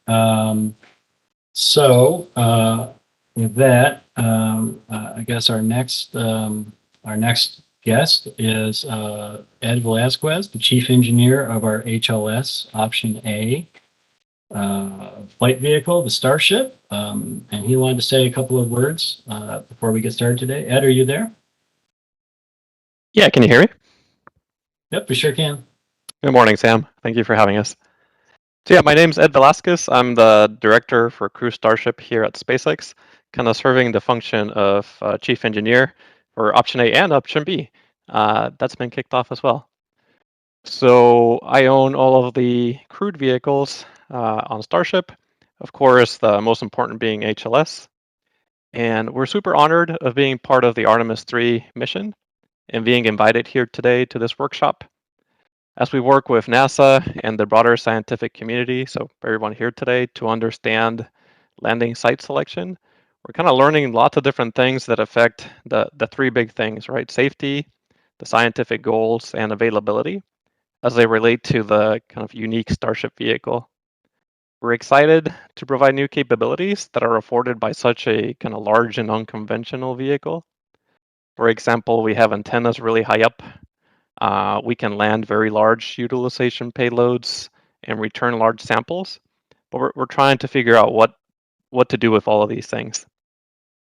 So with that, I guess our next guest is Ed Velazquez, the chief engineer of our HLS Option A flight vehicle, the Starship. And he wanted to say a couple of words before we get started today. Ed, are you there? Yeah, can you hear me? Yep, we sure can. Good morning, Sam. Thank you for having us. So yeah, my name's Ed Velazquez. I'm the director for Crew Starship here at SpaceX, kind of serving the function of chief engineer for Option A and Option B. That's been kicked off as well. So I own all of the crewed vehicles on Starship. Of course, the most important being HLS. And we're super honored of being part of the Artemis 3 mission and being invited here today to this workshop. As we work with NASA and the broader scientific community, so everyone here today, to understand landing site selection, we're kind of learning lots of different things that affect the three big things, right? Safety, the scientific goals, and availability as they relate to the kind of unique Starship vehicle. We're excited to provide new capabilities that are afforded by such a kind of large and unconventional vehicle. For example, we have antennas really high up. We can land very large utilization payloads and return large samples, but we're trying to figure out what to do with all of these things.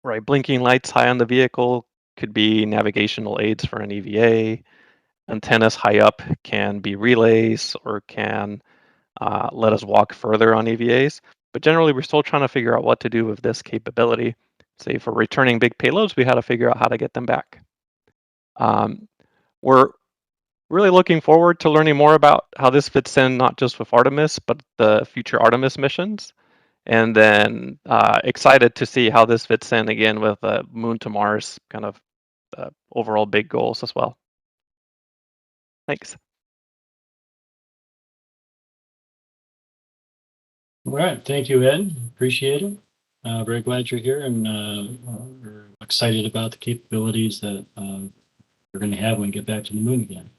Right, blinking lights high on the vehicle could be navigational aids for an EVA. Antennas high up can be relays or can let us walk further on EVAs. But generally, we're still trying to figure out what to do with this capability. Say for returning big payloads, we had to figure out how to get them back. We're really looking forward to learning more about how this fits in, not just with Artemis, but the future Artemis missions. And then excited to see how this fits in again with Moon to Mars kind of overall big goals as well. Thanks. All right. Thank you, Ed. Appreciate it. Very glad you're here, and we're excited about the capabilities that we're going to have when we get back to the moon again.